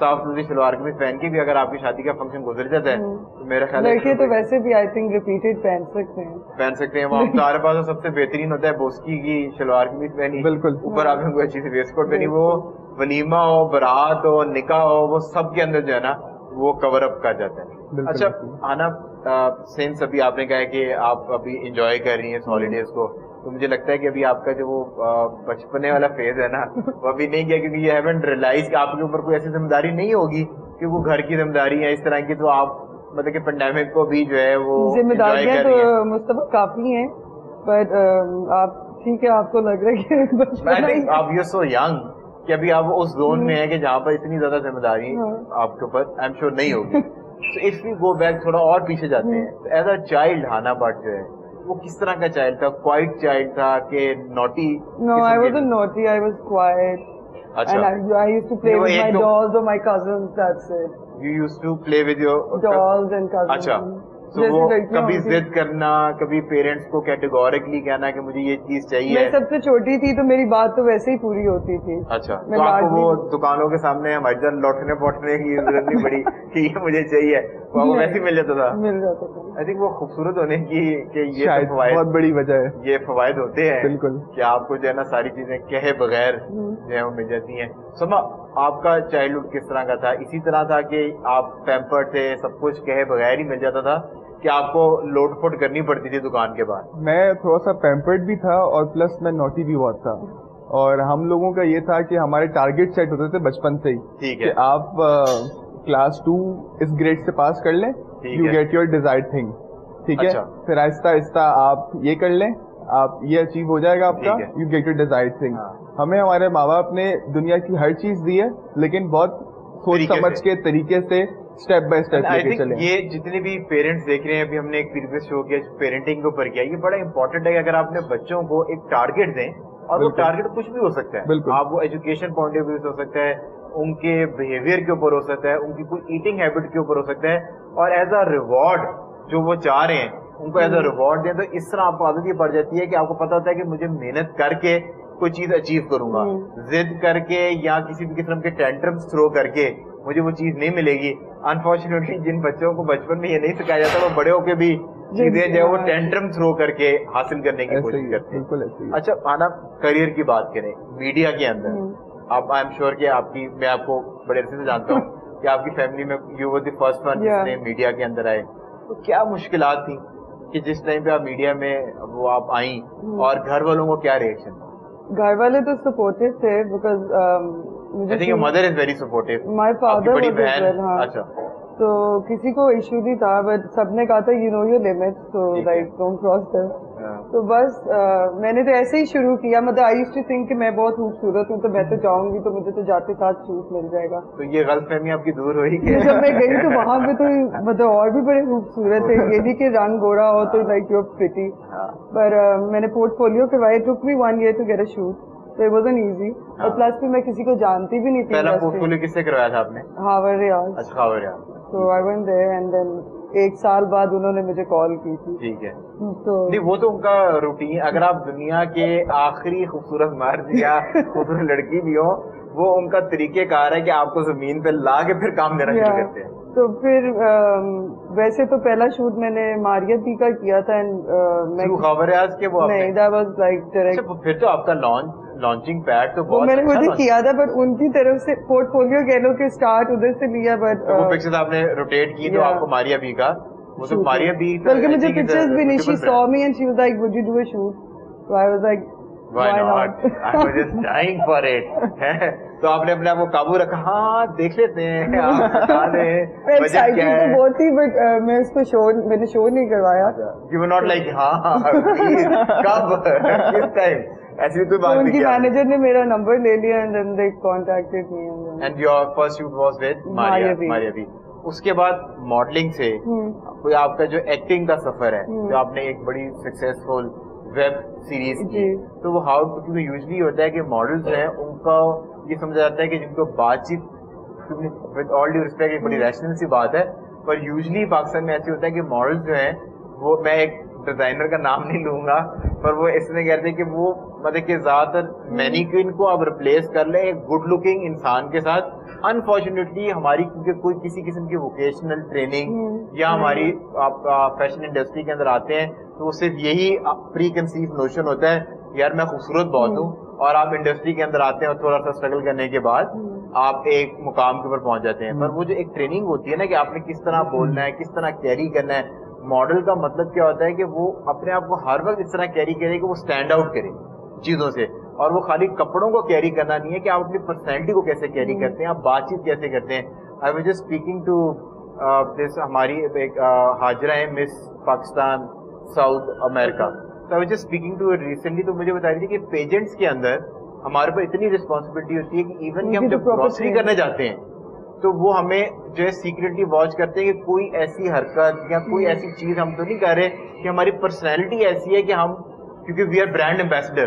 صاف ستھری شلوار قمیض پہن کے بھی اگر آپ کی شادی کا فنکشن گزر جاتا ہے تو میرا خیال ہے لڑکے تو ویسے بھی آئی تھنک ریپیٹڈ پہن سکتے ہیں. وہاں ہمارے پاس سب سے بہترین ہوتا ہے بوسکی کی شلوار قمیض پہنی, بالکل اوپر آپ نے کوئی اچھی سی ویسٹ کوٹ پہنی, وہ ولیمہ ہو, بارات ہو, نکاح ہو, وہ سب کے اندر جو ہے نا وہ کور اپ کر جاتا ہے. اچھا آنا سینس ابھی آپ نے کہا کہ آپ ابھی انجوائے کر رہی ہیں ہالیڈیز کو, تو مجھے لگتا ہے کہ ابھی آپ کا جو وہ بچپنے والا فیز ہے نا وہ ابھی نہیں کیا, کیونکہ یہ ہیونٹ ریئلائز کہ آپ کے اوپر کوئی ایسی ذمہ داری نہیں ہوگی کہ وہ گھر کی ذمہ داری ہے اس طرح کی, تو آپ مطلب کہ پینڈیمک کو بھی جو ہے وہ ذمہ داریاں تو مصطفیٰ کافی ہیں, بٹ آپ ٹھیک ہے آپ کو لگ رہا ہے کہ آپ یو سو ینگ کہ ابھی آپ اس زون میں ہیں کہ جہاں پر اتنی زیادہ ذمہ داری آپ کے اوپر آئی ایم شیور نہیں ہوگی. تو اف یو گو بیک تھوڑا اور پیچھے جاتے ہیں, تو ایز اے چائلڈ ہانا بٹ جو ہے وہ کس طرح کا چائلڈ تھا؟ کوائٹ چائلڈ تھا کہ naughty? No, I wasn't naughty, I was quiet. And I used to play with my dolls or my cousins, that's it. You used to play with your dolls and cousins. اچھا, تو وہ کبھی ضد کرنا, کبھی parents کو categorically کہنا کہ مجھے یہ چیز چاہیے؟ میں سب سے چھوٹی تھی تو میری بات تو ویسے ہی پوری ہوتی تھی. اچھا, تو آپ کو وہ دکانوں کے سامنے ہماری طرح لوٹنے پوٹنے کی ضرورت نہیں پڑی کہ یہ مجھے چاہیے, وہ ویسے ہی مل جاتا تھا. آئی تھنک وہ خوبصورت ہونے کی کہ یہ بہت بڑی وجہ ہے, یہ فوائد ہوتے ہیں بالکل, کہ آپ کو جو ہے نا ساری چیزیں کہے بغیر جو ہے وہ مل جاتی ہیں. سما آپ کا چائلڈہڈ کس طرح کا تھا؟ اسی طرح تھا کہ آپ پیمپر تھے, سب کچھ کہے بغیر ہی مل جاتا تھا, کہ آپ کو لوٹ پوٹ کرنی پڑتی تھی دکان کے بعد؟ میں تھوڑا سا پیمپرڈ بھی تھا اور پلس میں نوٹی بھی بہت تھا, اور ہم لوگوں کا یہ تھا کہ ہمارے ٹارگیٹ سیٹ ہوتے تھے بچپن سے ہی. ٹھیک ہے, کہ آپ کلاس 2 اس گریڈ سے پاس کر لیں, you get your desired thing. ٹھیک ہے, پھر آہستہ آہستہ آپ یہ کر لیں, آپ یہ اچیو ہو جائے گا آپ کا, you get your desired thing. ہمیں ہمارے ماں باپ نے دنیا کی ہر چیز دی ہے, لیکن بہت سوچ سمجھ کے طریقے سے اسٹیپ بائی اسٹیپ لے کے چلیں. یہ جتنے بھی پیرنٹس دیکھ رہے ہیں, ابھی ہم نے ایک پریویس شو کیا پیرنٹنگ کے اوپر کیا, یہ بڑا امپورٹنٹ ہے کہ اگر آپ اپنے بچوں کو ایک ٹارگیٹ دیں, اور وہ ٹارگیٹ کچھ بھی ہو سکتا ہے, آپ وہ ایجوکیشن پوائنٹ آف ویو سے ہو سکتا ہے, ان کے بہیویئر کے اوپر ہو سکتا ہے, ان کی کوئی ایٹنگ ہیبٹ کے اوپر ہو سکتا ہے, اور ایز اے ریوارڈ جو وہ چاہ رہے ہیں ان کو ایز اے ریوارڈ دیں. تو اس طرح آپ کو عادت یہ پڑ جاتی ہے کہ آپ کو پتا ہوتا ہے کہ مجھے محنت کر کے کوئی چیز اچیو کروں گا, ضد کر کے یا کسی بھی قسم کے ٹینٹرمز تھرو کر کے مجھے وہ چیز نہیں ملے گی. انفارچونیٹلی جن بچوں کو بچپن میں یہ نہیں سکھایا جاتا, وہ بڑے ہو کے بھی چیزیں جو ہے وہ ٹینٹرم تھرو کر کے حاصل کرنے کی کوشش کرتے ہیں. اچھا آنا کریئر کی بات کریں, میڈیا کے اندر آپ, آئی ایم شیور کہ آپ کی, میں آپ کو بڑے عرصے سے جانتا ہوں کہ آپ کی فیملی میں you were the first one جس نے میڈیا کے اندر آئے, تو کیا مشکلات تھیں کہ جس ٹائم پہ آپ میڈیا میں وہ آپ آئیں, اور گھر والوں کو کیا ریئیکشن تھا؟ گھر والے تو سپورٹیو تھے, because I think your mother is very supportive. My father was بہن, well, ہاں. اچھا, تو کسی کو ایشو نہیں تھا, بٹ سب نے کہا تھا you know your limits, so like don't cross them. تو بس میں نے تو ایسے ہی شروع کیا, مطلب آئی یوزڈ ٹو تھنک کہ میں بہت خوبصورت ہوں, تو میں تو جاؤں گی تو مجھے تو جاتے ساتھ شوٹ مل جائے گا. تو یہ غلط فہمی آپ کی دور ہوئی کہ جب میں گئی تو وہاں پہ تو مطلب اور بھی بڑے خوبصورت تھے, یہ نہیں کہ رنگ گوڑا ہو تو لائک یو پریٹی. پر میں نے پورٹ فولیو کروایا, ٹک می 1 year to get a shoot. So it wasn't easy. اور پلس پھر میں کسی کو جانتی بھی نہیں تھی. پہلا پورٹ فولیو کس سے کروایا تھا آپ نے؟ ہاور ریاض. اچھا, ہاور ریاض. So I went there and then 1 سال بعد انہوں نے مجھے کال کی تھی. ٹھیک ہے, نہیں وہ تو ان کا روٹین, اگر آپ دنیا کے آخری خوبصورت مرد یا خوبصورت لڑکی بھی ہو, وہ ان کا طریقہ کار ہے کہ آپ کو زمین پہ لا کے پھر کام دینا شروع کرتے ہیں. تو پھر ویسے تو پہلا شوٹ میں نے ماریا پی کا کیا تھا, خاوریاز کے وہ نہیں, that was like direct. پھر تو آپ کا لانچنگ پیڈ تو بہت میں نے خود ہی کیا تھا, بٹ ان کی طرف سے پورٹ فولیو کہہ لو کہ اسٹارٹ ادھر سے لیا, بٹ وہ پکچرز آپ نے روٹیٹ کی تو آپ کو ماریا بی کا, وہ تو ماریا بی, بلکہ مجھے پکچرز بھی نہیں, she saw me and she was like would you do a shoot, so I was like why not, I was just dying for it. تو آپ نے اپنے آپ کو قابو رکھا, ہاں دیکھ لیتے ہیں, آپ بتا دیں بجٹ کیا ہے. بہت تھی, بٹ میں اس کو شو, میں نے شو نہیں کروایا. You were not like ہاں کب کس ٹائم, ایسی کوئی بات نہیں. ان کی مینیجر نے میرا نمبر لے لیا and then they contacted me. And your first shoot was with Maria B. اس کے بعد ماڈلنگ سے کوئی آپ کا جو ایکٹنگ کا سفر ہے, جو آپ نے ایک بڑی سکسیسفل ویب سیریز کی, تو وہ ہاؤ, کیونکہ یوزلی ہوتا ہے کہ ماڈلز ہیں ان کا یہ سمجھا جاتا ہے کہ جن کو بات چیت, ود آل ڈیو ریسپیکٹ ایک بڑی ریشنل سی بات ہے, پر یوزلی پاکستان میں ایسے ہوتا ہے کہ ماڈلز جو ہیں وہ, میں ایک ڈیزائنر کا نام نہیں لوں گا, پر وہ اس میں کہتے ہیں کہ وہ مطلب کہ زیادہ تر مینیکوین کو آپ ریپلیس کر لیں ایک گڈ لکنگ انسان کے ساتھ. انفارچونیٹلی ہماری کیونکہ کوئی کسی قسم کی ووکیشنل ٹریننگ یا ہماری آپ فیشن انڈسٹری کے اندر آتے ہیں تو وہ صرف یہی پری کنسیو نوشن ہوتا ہے یار میں خوبصورت بہت ہوں, اور آپ انڈسٹری کے اندر آتے ہیں اور تھوڑا سا اسٹرگل کرنے کے بعد آپ ایک مقام کے اوپر پہنچ جاتے ہیں. پر وہ جو ایک ٹریننگ ہوتی ہے نا کہ آپ نے کس طرح بولنا ہے, کس طرح کیری کرنا ہے. ماڈل کا مطلب کیا ہوتا ہے کہ وہ اپنے آپ کو ہر وقت اس طرح کیری کرے کہ وہ اسٹینڈ آؤٹ کرے چیزوں سے, اور وہ خالی کپڑوں کو کیری کرنا نہیں ہے کہ آپ اپنی پرسنالٹی کو کیسے کیری کرتے ہیں, آپ بات چیت کیسے کرتے ہیں. I was just speaking to this, ہماری ایک حاجرہ ہے مس پاکستان ساؤتھ امریکہ, تو I was just speaking to recently, تو مجھے بتا رہی تھی کہ پیجنٹس کے اندر ہمارے پر اتنی رسپانسبلٹی ہوتی ہے کہ ایون کہ ہم جب گروسری کرنے جاتے ہیں تو وہ ہمیں جو ہے سیکریٹلی واچ کرتے ہیں کہ کوئی ایسی حرکت یا کوئی ایسی چیز ہم تو نہیں کر رہے کہ ہماری پرسنالٹی ایسی ہے کہ ہم, کیونکہ وی آر برانڈ ایمبیسڈر.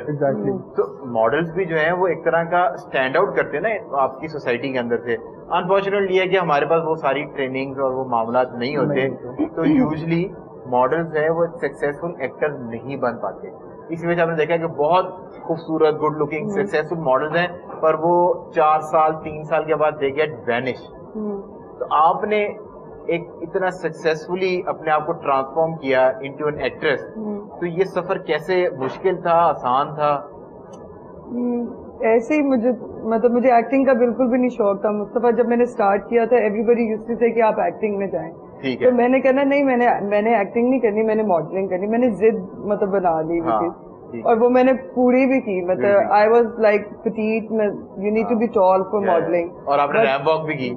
تو ماڈلس بھی جو ہیں وہ ایک طرح کا اسٹینڈ آؤٹ کرتے ہیں نا آپ کی سوسائٹی کے اندر سے. انفارچونیٹلی ہے کہ ہمارے پاس وہ ساری ٹریننگز اور وہ معاملات نہیں ہوتے, تو یوزلی ماڈلس ہیں وہ سکسیزفل ایکٹر نہیں بن پاتے. اسی وجہ سے آپ نے دیکھا کہ بہت خوبصورت گڈ لکنگ سکسیزفل ماڈلز ہیں پر وہ 4 سال 3 سال کے بعد دے گیٹ وینش. تو آپ نے ایک اتنا سکسیزفلی اپنے آپ کو ٹرانسفارم کیا انٹو این ایکٹریس, تو یہ سفر کیسے, مشکل تھا, آسان تھا؟ ایسے ہی مجھے ایکٹنگ کا بالکل بھی نہیں شوق تھا مصطفیٰ. جب میں نے اسٹارٹ کیا تھا ایوری بڈی یوزڈ ٹو سے کہ آپ ایکٹنگ میں جائیں, تو میں نے کہنا نہیں میں نے ایکٹنگ نہیں کرنی, میں نے ماڈلنگ کرنی. میں نے ضد بنا لی تھی اور وہ میں نے پوری بھی کی. مطلب I was like petite, you need to be tall for modelling, اور آپ نے ریمپ واک بھی کی.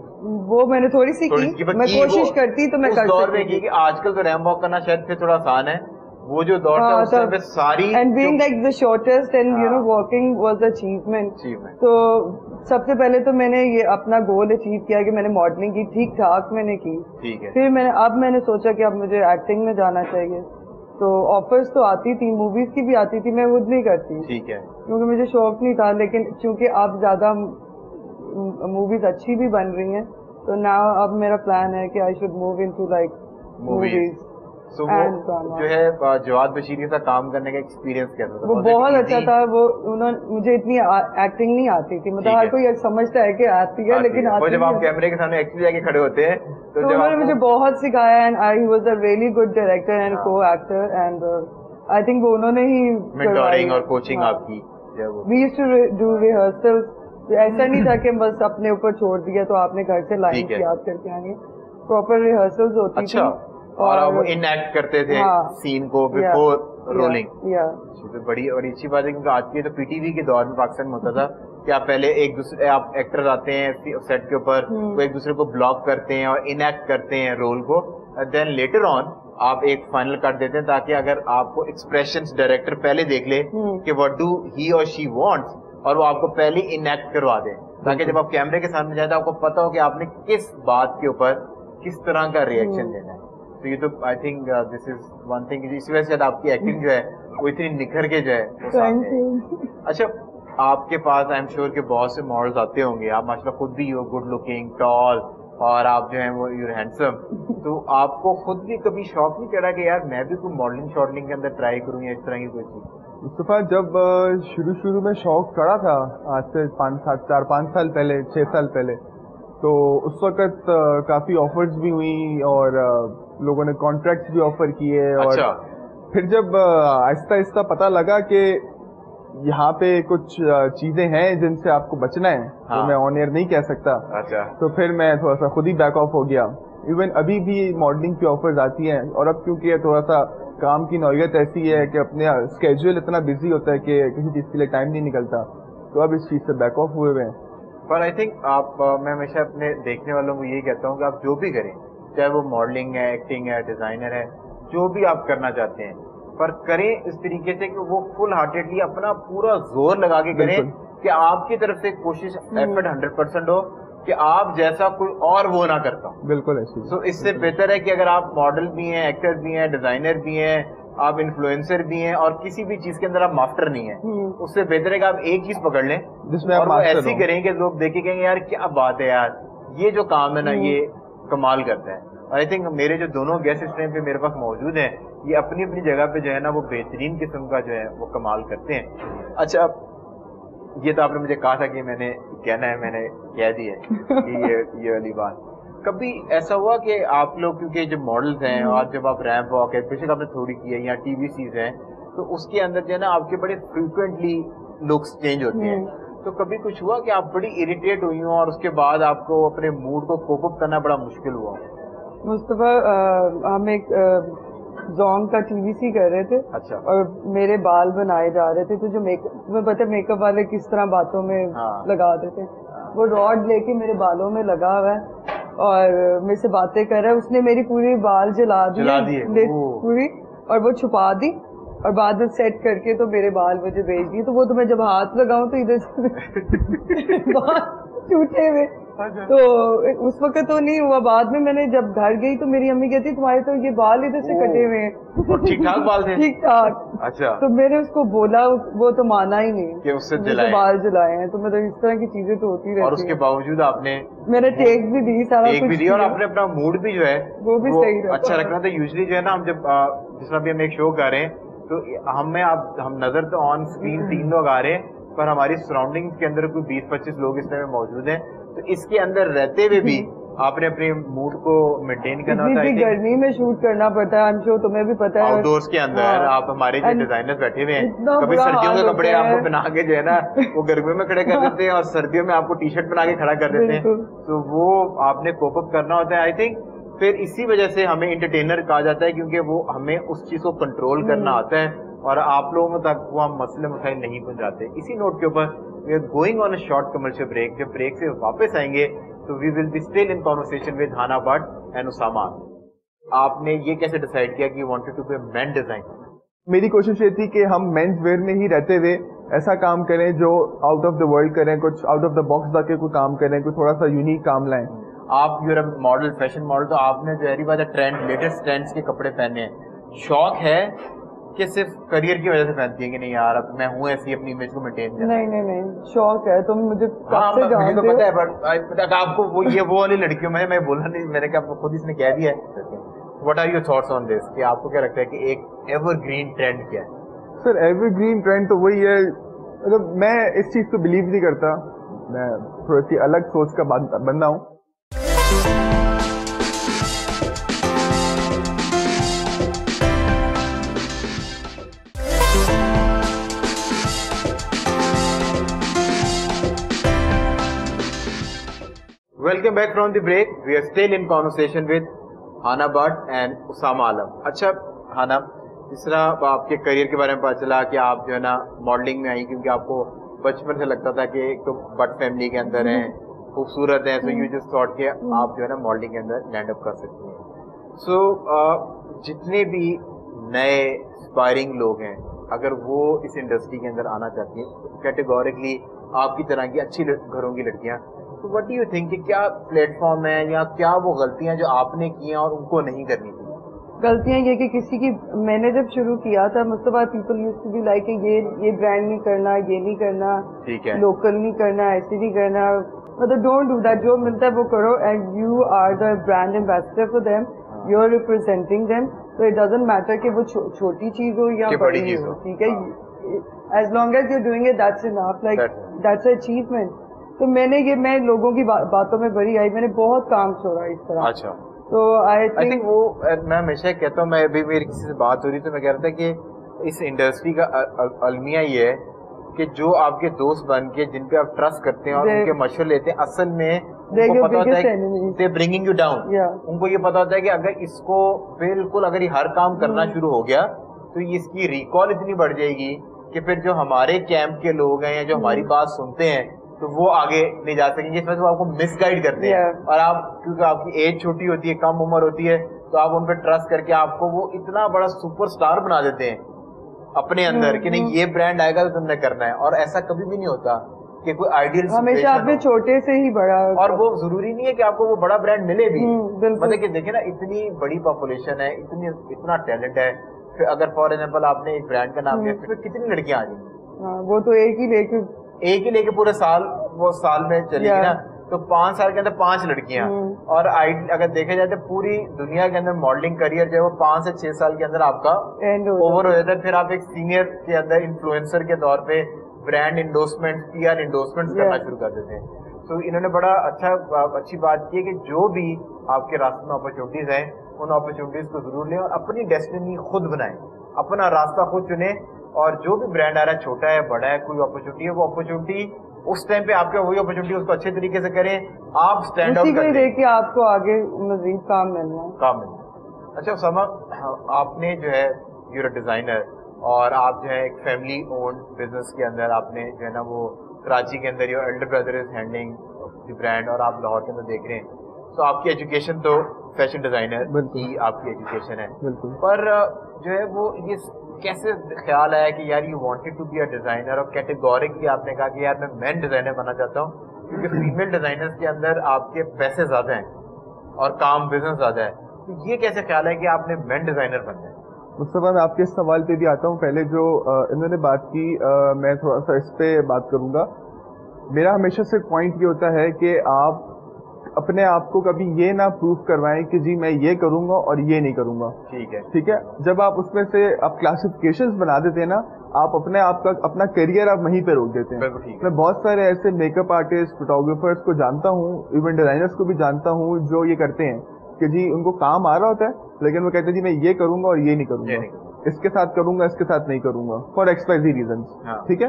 وہ میں نے تھوڑی سی کی, میں کوشش کرتی تو میں کر سکتی تھی. آج کل تو ریمپ واک کرنا شاید تھوڑا آسان ہے, وہ جو دور تھا اس میں ساری and being like the shortest and you know walking was achievement. تو سب سے پہلے تو میں نے یہ اپنا گول اچیو کیا کہ میں نے ماڈلنگ کی, ٹھیک ٹھاک میں نے کی. پھر میں نے سوچا کہ اب مجھے ایکٹنگ میں جانا چاہیے. تو آفرز تو آتی تھی, موویز کی بھی آتی تھی, میں خود نہیں کرتی کیونکہ مجھے شوق نہیں تھا. لیکن چونکہ اب زیادہ موویز اچھی بھی بن رہی ہیں تو ناؤ اب میرا پلان ہے کہ I should move into like movies. جو ہے جواد بشیر کے ساتھ کام کرنے کا ایکسپیرینس کیسا تھا؟ وہ بہت اچھا تھا. مجھے اتنی ایکٹنگ نہیں آتی تھی, مطلب ہر کوئی سمجھتا ہے کہ آتی ہے لیکن جب آپ کیمرے کے سامنے ایکچولی جا کے کھڑے ہوتے ہیں تو انہوں نے مجھے بہت سکھایا. And I was a really good director and co actor, and I think وہ انہوں نے ہی مینٹورنگ اور کوچنگ آپ کی. We used to do rehearsal. ایسا نہیں تھا کہ بس اپنے اوپر چھوڑ دیا تو آپ نے گھر سے لائن یاد کر کے آئیں گے, پراپر ریہرسلز ہوتی تھی اور وہ انیکٹ کرتے تھے سین کو بفور رولنگ. بڑی اور اچھی بات ہے کیونکہ آج کی تو پی ٹی وی کے دور میں پاکستان میں ہوتا تھا کہ آپ پہلے ایک دوسرے آپ ایکٹرز آتے ہیں سیٹ کے اوپر, وہ ایک دوسرے کو بلاک کرتے ہیں اور انیکٹ کرتے ہیں رول کو, دین لیٹر آن آپ ایک فائنل کٹ دیتے ہیں تاکہ اگر آپ کو ایکسپریشنز ڈائریکٹر پہلے دیکھ لے کہ وٹ ڈو ہی اور شی وانٹس, اور وہ آپ کو پہلے انیکٹ کروا دیں تاکہ جب آپ کیمرے کے سامنے جائیں تو آپ کو پتا ہو کہ آپ نے کس بات کے اوپر کس طرح کا ریئیکشن دینا ہے. تو یہ تو I think this is one thing, اسی وجہ سے آپ کی ایکٹنگ جو ہے وہ اتنی نکھر کے جو ہے. اچھا آپ کے پاس آئی ایم شیور کہ بہت سے ماڈلز آتے ہوں گے, آپ ماشاءاللہ خود بھی ہو گڈ لکنگ ٹال اور آپ جو ہیں وہ یو ہینڈسم, تو آپ کو خود بھی کبھی شوق نہیں چڑھا کہ یار میں بھی کوئی ماڈلنگ شارٹلنگ کے اندر ٹرائی کروں یا اس طرح کی کوئی چیز؟ مصطفیٰ جب شروع میں شوق چڑھا تھا آج سے 4-5 سال پہلے 6 سال پہلے, تو اس وقت کافی آفرز بھی ہوئی اور لوگوں نے کانٹریکٹس بھی آفر کیے. اور پھر جب آہستہ آہستہ پتہ لگا کہ یہاں پہ کچھ چیزیں ہیں جن سے آپ کو بچنا ہے, تو میں آن ایئر نہیں کہہ سکتا, تو پھر میں تھوڑا سا خود ہی بیک آف ہو گیا. ایون ابھی بھی ماڈلنگ کی آفرز آتی ہیں, اور اب کیونکہ تھوڑا سا کام کی نوعیت ایسی ہے کہ اپنے اسکیجول اتنا بزی ہوتا ہے کہ کسی چیز کے لیے ٹائم نہیں نکلتا, تو اب اس چیز سے بیک آف ہوئے ہیں. پر آئی تھنک آپ, میں ہمیشہ اپنے دیکھنے والوں کو یہی کہتا ہوں کہ آپ جو بھی کریں, چاہے وہ ماڈلنگ ہے, ایکٹنگ ہے, ڈیزائنر ہے, جو بھی آپ کرنا چاہتے ہیں, پر کریں اس طریقے سے کہ وہ فل ہارٹیڈلی اپنا پورا زور لگا کے کریں کہ آپ کی طرف سے کوشش ایفرٹ 100% ہو کہ آپ جیسا کوئی اور وہ نہ کرتا ہوں. بالکل ایسے. تو اس سے بہتر ہے کہ اگر آپ ماڈل بھی ہیں, ایکٹر بھی ہیں, ڈیزائنر بھی ہیں, آپ انفلوئنسر بھی ہیں اور کسی بھی چیز کے اندر آپ ماسٹر نہیں ہیں, اس سے بہتر ہے کہ آپ ایک چیز پکڑ لیں جس میں اور وہ ایسی کریں کہ لوگ دیکھیں گے یار کیا بات ہے یار, یہ جو کام ہے نا یہ کمال کرتا ہے. آئی تھنک میرے جو دونوں گیسٹ اس ٹائم پہ میرے پاس موجود ہیں یہ اپنی اپنی جگہ پہ جو ہے نا وہ بہترین قسم کا جو ہے وہ کمال کرتے ہیں. اچھا یہ تو آپ نے مجھے کہا تھا کہ میں نے کہنا ہے, میں نے کہہ دی ہے کہ یہ والی بات. کبھی ایسا ہوا کہ آپ لوگ کیونکہ جو ماڈلز ہیں اور جب آپ ریمپ واک ہے بے شک آپ نے تھوڑی کی ہے یا ٹی وی سیز ہیں تو اس کے اندر جو ہے نا آپ کے بڑے فریکوینٹلی لکس چینج ہوتے ہیں, تو کبھی کچھ ہوا کہ آپ بڑی اریٹیٹ ہوئی ہوں اور اس کے بعد آپ کو اپنے موڈ کو کوپ اپ کرنا بڑا مشکل ہوا؟ مصطفیٰ ہم ایک زونگ کا ٹی وی سی کر رہے تھے. اچھا. اور میرے بال بنائے جا رہے تھے تو جو تمہیں پتہ میک اپ والے کس طرح باتوں میں لگا دیتے, وہ راڈ لے کے میرے بالوں میں لگا ہوا ہے اور میرے سے باتیں کر رہا ہے. اس نے میری پوری بال جلا دی پوری اور وہ چھپا دی اور بعد میں سیٹ کر کے تو میرے بال مجھے بھیج دیے. تو وہ تو میں جب ہاتھ لگاؤں تو ادھر سے بال ٹوٹے ہوئے. تو اس وقت تو نہیں ہوا, بعد میں نے جب گھر گئی تو میری امی کہتی تمہارے تو یہ بال ادھر سے کٹے ہوئے ہیں. ٹھیک ٹھاک بال تھے؟ ٹھیک ٹھاک. اچھا. تو میں نے اس کو بولا, وہ تو مانا ہی نہیں کہ اس سے بال جلائے ہیں. تو مطلب اس طرح کی چیزیں تو ہوتی رہتی ہیں. اور اس کے باوجود آپ نے میں نے ٹیک بھی دی, سارا کچھ دی, اور آپ نے اپنا موڈ بھی جو ہے وہ بھی صحیح اچھا رکھنا تھا. یوزلی جو ہے نا ہم جب جس طرح بھی ہم ایک شو کر رہے ہیں تو ہم نظر تو آن اسکرین 3 لوگ آ رہے ہیں پر ہماری سراؤنڈنگ کے اندر کوئی 20-25 لوگ اس میں موجود ہیں. تو اس کے اندر رہتے ہوئے بھی آپ نے اپنے موڈ کو مینٹین کرنا ہوتا ہے. گرمی میں شوٹ کرنا پڑتا ہے, ہم شو تمہیں بھی پتا ہے. آؤٹ ڈورس کے اندر آپ ہمارے جو ڈیزائنر بیٹھے ہوئے ہیں کبھی سردیوں کے کپڑے آپ کو بنا کے جو ہے نا وہ گرمیوں میں کھڑے کر دیتے ہیں اور سردیوں میں آپ کو ٹی شرٹ بنا کے کھڑا کر دیتے ہیں. تو وہ آپ نے کوپ اپ کرنا ہوتا ہے. آئی تھنک پھر اسی وجہ سے ہمیں انٹرٹینر کہا جاتا ہے کیونکہ وہ ہمیں اس چیز کو کنٹرول کرنا آتا ہے اور آپ لوگوں تک وہ ہم مسئلے مسائل نہیں پہنچاتے. اسی نوٹ کے اوپر we are going on a short commercial break. جب بریک سے واپس آئیں گے تو we will be still in conversation with Hana Butt and Osama. آپ نے یہ کیسے ڈیسائیڈ کیا کہ you wanted to be men design? میری کوشش یہ تھی کہ ہم مینس ویئر میں ہی رہتے ہوئے ایسا کام کریں جو آؤٹ آف دا ورلڈ کریں, کچھ آؤٹ آف دا باکس جا کے کوئی کام کریں, کوئی تھوڑا سا یونیک کام لائیں. آپ you are model, fashion model, تو آپ نے ظاہری بات ہے ٹرینڈ, لیٹسٹ ٹرینڈس کے کپڑے پہنے ہیں. شوق ہے کہ صرف کریئر کی وجہ سے پہنتی ہے کہ نہیں یار اب میں ہوں ایسی اپنی امیج کو مینٹین کرنا؟ نہیں شوق ہے. تم مجھے مجھے تو پتا ہے بٹ آپ کو وہ والی لڑکیوں میں بولا نہیں, میں نے کہا خود اس نے کہہ دیا ہے. What are your thoughts on this کہ آپ کو کیا لگتا ہے کہ ایک ایور گرین ٹرینڈ کیا ہے؟ سر ایور گرین ٹرینڈ تو وہی ہے, مطلب میں اس چیز کو بلیو نہیں کرتا. میں تھوڑی سی الگ سوچ کا بندہ ہوں. Welcome back from the break. We are still in conversation with Hana Bhatt and Usama Alam. اچھا ہانا, جس طرح آپ کے کریئر کے بارے میں پتا چلا کہ آپ جو ہے نا ماڈلنگ میں آئی کیونکہ آپ کو بچپن سے لگتا تھا کہ ایک تو بٹ فیملی کے اندر ہیں, خوبصورت ہیں, سو یو جسٹ تھاٹ کہ آپ جو ہے نا ماڈلنگ کے اندر لینڈ اپ کر سکتی ہیں. سو جتنے بھی نئے اسپائرنگ لوگ ہیں اگر وہ اس انڈسٹری کے اندر آنا چاہتی ہیں کیٹیگوریکلی آپ کی طرح کی اچھی گھروں کی لڑکیاں, تو وٹ ڈو یو تھنک کہ کیا پلیٹ فارم ہے یا کیا وہ غلطیاں جو آپ نے کی ہیں اور ان کو نہیں کرنی تھی؟ غلطیاں یہ کہ کسی کی, میں نے جب شروع کیا تھا Mustafa, people used to be like یہ برانڈ نہیں کرنا, یہ نہیں کرنا, ٹھیک ہے, لوکل نہیں کرنا, ایسے نہیں کرنا. مطلب ڈونٹ ڈو دیٹ. جو ملتا ہے وہ کرو and you are the brand ambassador for them, you are representing them. تو اٹ ڈزنٹ میٹر کہ وہ چھوٹی چیز ہو یا بڑی چیز ہو, ٹھیک ہے, as long as you doing it that's enough, like that's a achievement. تو میں لوگوں کی باتوں میں بڑی آئی, میں نے بہت کام چھوڑا اس طرح. اچھا. تو آئی تھنک وہ میں ہمیشہ کہتا ہوں, میں ابھی میری کسی سے بات ہو رہی تو میں کہہ رہا تھا کہ اس انڈسٹری کا المیہ یہ ہے کہ جو آپ کے دوست بن کے جن پہ آپ ٹرسٹ کرتے ہیں اور ان کے مشورے لیتے ہیں, اصل میں ان کو پتا ہوتا ہے کہ برنگنگ یو ڈاؤن. ان کو یہ پتا ہوتا ہے کہ اگر اس کو بالکل اگر یہ ہر کام کرنا شروع ہو گیا تو اس کی ریکال اتنی بڑھ جائے گی کہ پھر جو ہمارے کیمپ کے لوگ ہیں یا جو ہماری بات سنتے ہیں تو وہ آگے نہیں جا سکیں گے. اس وجہ سے وہ آپ کو مس گائڈ کرتے ہیں اور آپ کیونکہ آپ کی ایج چھوٹی ہوتی ہے, کم عمر ہوتی ہے, تو آپ ان پہ ٹرسٹ کر کے آپ کو وہ اتنا بڑا سپر اسٹار بنا دیتے ہیں اپنے اندر کہ نہیں یہ برانڈ آئے گا تو تم نے کرنا ہے. اور ایسا کبھی بھی نہیں ہوتا کہ کوئی آئیڈیل ہمیشہ آپ نے چھوٹے سے ہی بڑا, اور وہ ضروری نہیں ہے کہ آپ کو وہ بڑا برانڈ ملے بھی. مطلب کہ دیکھیں نا اتنی بڑی پاپولیشن ہے, اتنا ٹیلنٹ ہے, پھر اگر فار ایگزامپل آپ نے ایک برانڈ کا نام لیا پھر کتنی لڑکیاں آ جائیں گی؟ وہ تو ایک ہی لے کے پورے سال وہ سال میں چلے گی نا. تو 5 سال کے اندر 5 لڑکیاں, اور اگر دیکھا جائے تو پوری دنیا کے اندر ماڈلنگ کریئر جو ہے وہ 5 سے 6 سال کے اندر آپ کا اوور ہو جاتا ہے. پھر آپ ایک سینئر کے اندر انفلوئنسر کے طور پہ brand endorsement, P R endorsement کرنا شروع کر دیتے ہیں. تو انہوں نے بڑا اچھی بات کی ہے کہ جو بھی آپ کے راستے میں اپرچونیٹیز ہیں ان اپرچونیٹیز کو ضرور لیں اور اپنی ڈیسٹینی خود بنائیں, اپنا راستہ خود چنیں. اور جو بھی برانڈ آ رہا ہے, چھوٹا ہے بڑا ہے, کوئی اپرچونیٹی ہے, وہ اپرچونیٹی اس ٹائم پہ آپ کے وہی اپرچونیٹی اس کو اچھے طریقے سے کریں, آپ اسٹینڈ آؤٹ کریں, دیکھ کے آپ کو آگے مزید کام ملنا. اچھا اسامہ, آپ نے جو ہے یور ڈیزائنر اور آپ جو ہے ایک فیملی اونڈ بزنس کے اندر آپ نے جو ہے نا وہ کراچی کے اندر your elder brother is handling the brand اور آپ لاہور کے اندر دیکھ رہے ہیں. تو آپ کی ایجوکیشن تو فیشن ڈیزائنر کی آپ کی ایجوکیشن ہے, پر جو ہے وہ یہ کیسے خیال آیا کہ یار you wanted to be a designer, اور کیٹیگورکلی آپ نے کہا کہ یار میں مین ڈیزائنر بننا چاہتا ہوں, کیونکہ فیمیل ڈیزائنرز کے اندر آپ کے پیسے زیادہ ہیں اور کام بزنس زیادہ ہے, تو یہ کیسے خیال ہے کہ آپ نے مین ڈیزائنر بننا ہے؟ مصطفیٰ میں آپ کے اس سوال پہ بھی آتا ہوں. پہلے جو انہوں نے بات کی میں تھوڑا سا اس پہ بات کروں گا. میرا ہمیشہ سے پوائنٹ یہ ہوتا ہے کہ آپ اپنے آپ کو کبھی یہ نہ پروف کروائیں کہ جی میں یہ کروں گا اور یہ نہیں کروں گا. ٹھیک ہے, جب آپ اس میں سے آپ کلاسیفیکیشنز بنا دیتے ہیں نا, آپ اپنے آپ کا اپنا کیریئر آپ وہیں پہ روک دیتے ہیں. میں بہت سارے ایسے میک اپ آرٹسٹ, فوٹوگرافرس کو جانتا ہوں, ایون ڈیزائنرس کو بھی جانتا ہوں, جو یہ کرتے ہیں کہ جی ان کو کام آ رہا ہوتا ہے لیکن وہ کہتے ہیں جی میں یہ کروں گا اور یہ نہیں کروں گا, اس کے ساتھ کروں گا اس کے ساتھ نہیں کروں گا, فار ایکسپائزی ریزنس. ٹھیک ہے,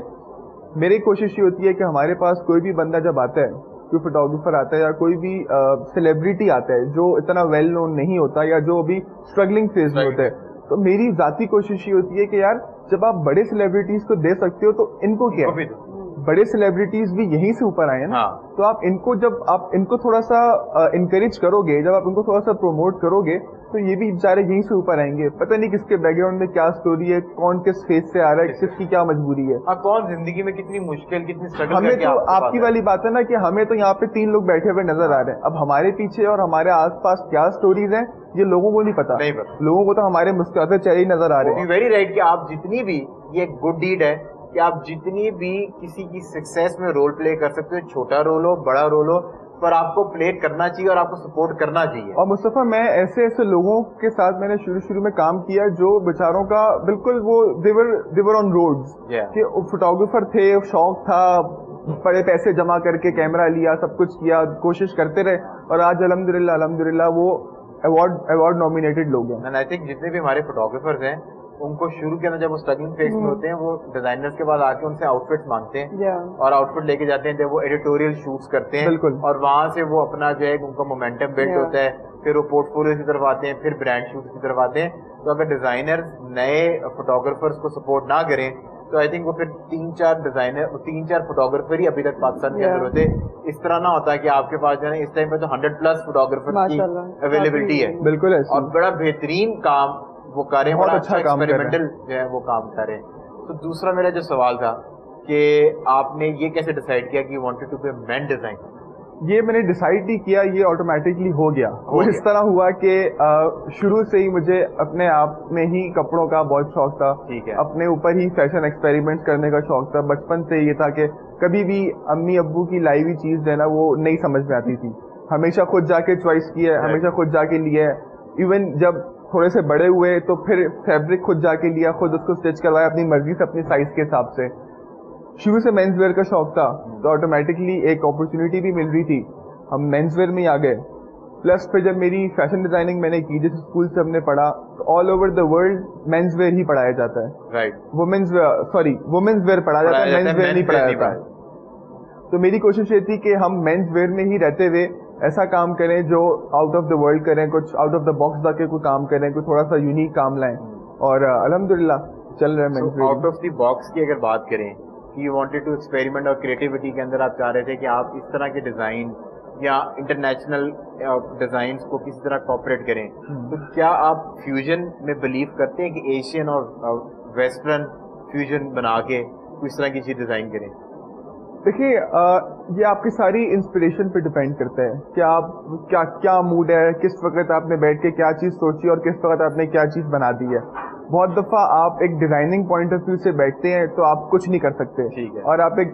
میری کوشش یہ ہوتی ہے کہ ہمارے پاس کوئی بھی بندہ جب آتا ہے, کوئی فوٹوگرافر آتا ہے یا کوئی بھی سیلیبریٹی آتا ہے جو اتنا ویل نون نہیں ہوتا یا جو ابھی اسٹرگلنگ فیز میں ہوتا ہے, تو میری ذاتی کوشش یہ ہوتی ہے کہ یار جب آپ بڑے سیلیبریٹیز کو دے سکتے ہو تو ان کو کیا, بڑے سیلیبریٹیز بھی یہیں سے اوپر آئے ہیں نا, تو آپ ان کو جب آپ ان کو تھوڑا سا انکریج کرو گے, جب آپ ان کو تھوڑا سا پروموٹ کرو گے تو یہ بھی بیچارے یہیں سے اوپر آئیں گے. پتہ نہیں کس کے بیک گراؤنڈ میں کیا سٹوری ہے, کون کس فیز سے آ رہا ہے, کس کی کیا مجبوری ہے, کون زندگی میں کتنی مشکل کتنی اسٹرگل. ہمیں تو آپ کی والی بات ہے نا کہ ہمیں تو یہاں پہ 3 لوگ بیٹھے ہوئے نظر آ رہے ہیں, اب ہمارے پیچھے اور ہمارے آس پاس کیا سٹوریز ہیں یہ لوگوں کو نہیں پتا. لوگوں کو تو ہمارے مسکراتے چہرے نظر آ رہے ہیں. ویری رائٹ, کہ آپ جتنی بھی, یہ ایک گڈ ڈیڈ ہے کہ آپ جتنی بھی کسی کی سکسیس میں رول پلے کر سکتے ہو, چھوٹا رول ہو بڑا رول ہو, پر آپ کو پلے کرنا چاہیے اور آپ کو سپورٹ کرنا چاہیے. اور مصطفیٰ میں ایسے لوگوں کے ساتھ میں نے شروع میں کام کیا جو بیچاروں کا بالکل وہ دیور آن روڈز, کہ فوٹوگرافر تھے, شوق تھا, بڑے پیسے جمع کر کے کیمرہ لیا, سب کچھ کیا, کوشش کرتے رہے, اور آج الحمدللہ وہ ایوارڈ نامینیٹڈ لوگ ہیں. آئی تھنک جتنے بھی ہمارے فوٹوگرافرز ہیں ان کو شروع کے اندر جب وہ اسٹرگلنگ فیز میں ہوتے ہیں وہ ڈیزائنرز کے بعد آ کے ان سے آؤٹ فٹس مانگتے ہیں اور آؤٹ فٹ لے کے جاتے ہیں, جب وہ ایڈیٹوریل شوٹس کرتے ہیں اور وہاں سے وہ اپنا جو ہے ان کا مومنٹم بلڈ ہوتا ہے, پھر وہ پورٹ فولیو کی طرف آتے ہیں, پھر برانڈ شوٹس کی طرف آتے ہیں. تو اگر ڈیزائنر نئے فوٹوگرافرز کو سپورٹ نہ کریں تو آئی تھنک وہ پھر 3-4 ڈیزائنر 3-4 فوٹوگرافر ہی ابھی تک پاکستان کے اندر ہوتے. اس طرح نہ ہوتا کہ آپ کے پاس جو ہے اس ٹائم پہ تو 100+ فوٹوگرافر کی اویلیبلٹی ہے, بالکل, اور بڑا بہترین کام وہ کریں, بڑا اچھا ایکسپیریمنٹل جو ہے وہ کام کریں. تو دوسرا میرا جو سوال تھا کہ آپ نے یہ کیسے ڈیسائیڈ کیا کہ you wanted to be men design? یہ میں نے ڈیسائیڈ نہیں کیا, یہ آٹومیٹکلی ہو گیا. وہ اس طرح ہوا کہ شروع سے ہی مجھے اپنے آپ میں ہی کپڑوں کا بہت شوق تھا, اپنے اوپر ہی فیشن ایکسپیریمنٹ کرنے کا شوق تھا. بچپن سے یہ تھا کہ کبھی بھی امی ابو کی لائی ہوئی چیز جو ہے نا وہ نہیں سمجھ میں آتی تھی, ہمیشہ خود جا کے چوائس کی ہے, ہمیشہ خود جا کے لیا ہے. ایون جب تھوڑے سے بڑے ہوئے تو پھر فیبرک خود جا کے لیا, خود اس کو اسٹچ کروایا اپنی مرضی سے, اپنی سائز کے حساب سے. شروع سے مینز ویئر کا شوق تھا تو آٹومیٹکلی ایک اپرچونیٹی بھی مل رہی تھی, ہم مینز ویئر میں ہی آ گئے. پلس پھر جب میری فیشن ڈیزائننگ میں نے کی, جس اسکول سے ہم نے پڑھا, تو all over the world menswear ہی پڑھایا جاتا ہے, وومنز ویئر پڑھایا جاتا ہے, مینز ویئر نہیں پڑھایا جاتا. تو میری کوشش یہ تھی کہ ہم مینز ویئر میں ہی رہتے ہوئے ایسا کام کریں جو آؤٹ آف دا ورلڈ کریں, کچھ آؤٹ آف دا باکس جا کے کوئی کام کریں, کوئی تھوڑا سا یونیک کام لائیں, اور الحمدللہ چل رہا ہے. آؤٹ آف دی باکس کی اگر بات کریں کہ یو وانٹیڈ ٹو ایکسپیریمنٹ اور کریٹیوٹی کے اندر آپ چاہ رہے تھے کہ آپ اس طرح کے ڈیزائن یا انٹرنیشنل ڈیزائنس کو کسی طرح کوپریٹ کریں, تو کیا آپ فیوژن میں بلیو کرتے ہیں کہ ایشین اور ویسٹرن فیوژن بنا کے اس طرح کی چیز ڈیزائن کریں؟ دیکھیے یہ آپ کی ساری انسپریشن پہ ڈیپینڈ کرتا ہے کہ آپ کیا موڈ ہے, کس وقت آپ نے بیٹھ کے کیا چیز سوچی اور کس وقت آپ نے کیا چیز بنا دی ہے. بہت دفعہ آپ ایک ڈیزائننگ پوائنٹ آف ویو سے بیٹھتے ہیں تو آپ کچھ نہیں کر سکتے, اور آپ ایک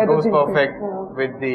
it goes perfect with the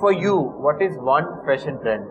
for you what is one fashion trend?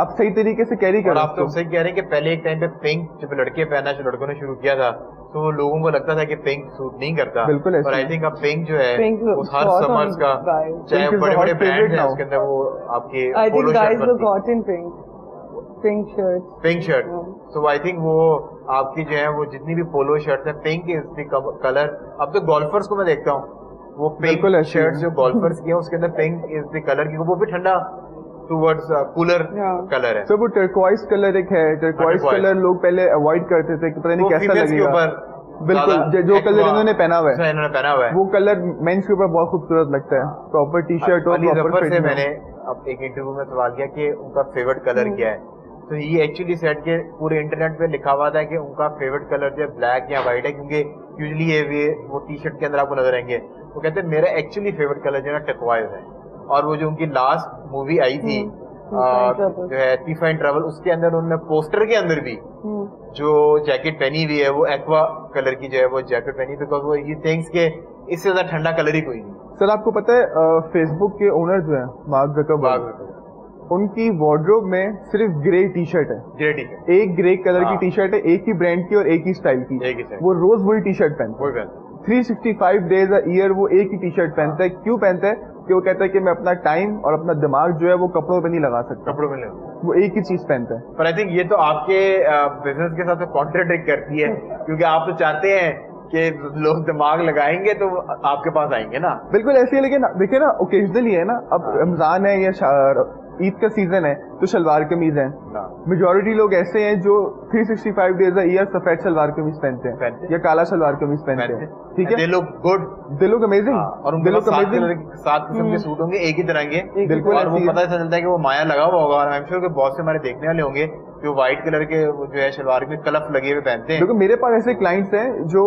آپ صحیح طریقے سے کیری کریں. آپ تو صحیح کہہ رہے ہیں کہ پہلے ایک ٹائم پہ پنک جب لڑکے پہننا جو لڑکوں نے شروع کیا تھا تو لوگوں کو لگتا تھا کہ پنک سوٹ نہیں کرتا. بالکل. اور آئی تھنک اب پنک جو ہے ہر سمرز کا چاہے بڑے بڑے برانڈ ہیں اس کے اندر وہ آپ کے پولو پنک شرٹ. سو آئی تھنک وہ آپ کی جو ہے وہ جتنی بھی پولو شرٹ ہے پنک از دی کلر. اب تو گولفرز کو میں دیکھتا ہوں وہ پنک شرٹ جو گولفرز کی ہیں اس کے اندر پنک از دی کلر کیونکہ وہ بھی ٹھنڈا ٹوورڈز کولر کلر ہے. سو وہ ٹرکوائز کلر ایک ہے. ٹرکوائز کلر لوگ پہلے اوائڈ کرتے تھے کہ پتہ نہیں کیسا لگے گا. بالکل جو کلر انہوں نے پہنا ہوا ہے وہ کلر مینس کے اوپر بہت خوبصورت لگتا ہے. پراپر ٹی شرٹ اور پراپر فٹ. میں نے اب ایک انٹرویو میں سوال کیا کہ ان کا فیوریٹ کلر کیا ہے تو یہ ایکچولی سیٹ کے پورے انٹرنیٹ پہ لکھا ہوا تھا کہ ان کا فیوریٹ کلر جو ہے بلیک یا وائٹ ہے کیونکہ یوزلی یہ وہ ٹی شرٹ کے اندر آپ کو نظر آئیں گے. وہ کہتے ہیں میرا ایکچولی فیوریٹ کلر جو ہے ٹرکوائز ہے. اور وہ جو ان کی لاسٹ مووی آئی تھی جو ہے تیفا اینڈ ٹریول اس کے اندر انہوں نے پوسٹر کے اندر بھی جو جیکٹ پہنی ہوئی ہے وہ ایکوا کلر کی جو ہے وہ جیکٹ پہنی بیکاز وہ یہ تھنکس کہ اس سے زیادہ ٹھنڈا کلر ہی کوئی نہیں. سر آپ کو پتا ہے فیس بک کے اونر جو ہیں مارک زکربرگ ان کی وارڈروب میں صرف گرے ٹی شرٹ ہے. ایک گرے کلر کی ٹی شرٹ ہے ایک ہی برانڈ کی اور ایک ہی اسٹائل کی. وہ روز وہی ٹی شرٹ پہنتا ہے 365 days a year وہ ایک ہی ٹی شرٹ پہنتا ہے. کیوں پہنتا ہے کہ وہ کہتا ہے کہ میں اپنا ٹائم اور اپنا دماغ جو ہے وہ کپڑوں پہ نہیں لگا سکتا. وہ ایک ہی چیز پہنتا ہے. پر آئی تھنک یہ تو آپ کے بزنس کے ساتھ کانٹراڈکٹ کرتی ہے کیونکہ آپ تو چاہتے ہیں کہ لوگ دماغ لگائیں گے تو آپ کے پاس آئیں گے نا. بالکل ایسے ہی. لیکن دیکھیں نا اوکیزنلی ہے نا اب رمضان ہے یا عید کا سیزن ہے تو شلوار قمیض ہیں. میجورٹی لوگ ایسے ہیں جو 365 days a year سفید شلوار قمیض پہنتے ہیں یا کالا شلوار قمیض پہنتے ہیں. ٹھیک ہے. دے لوگ امیزنگ اور ان کے 7 قسم کے سوٹ ہوں گے ایک ہی طرح کے. بالکل. اور وہ پتہ چلتا ہے کہ وہ مایا لگا ہوا ہوگا. اور آئی ایم شیور کہ بہت سے ہمارے دیکھنے والے ہوں گے جو وائٹ کلر کے جو ہے شلوار میں کلف لگے ہوئے پہنتے ہیں. دیکھو میرے پاس ایسے کلائنٹس ہیں جو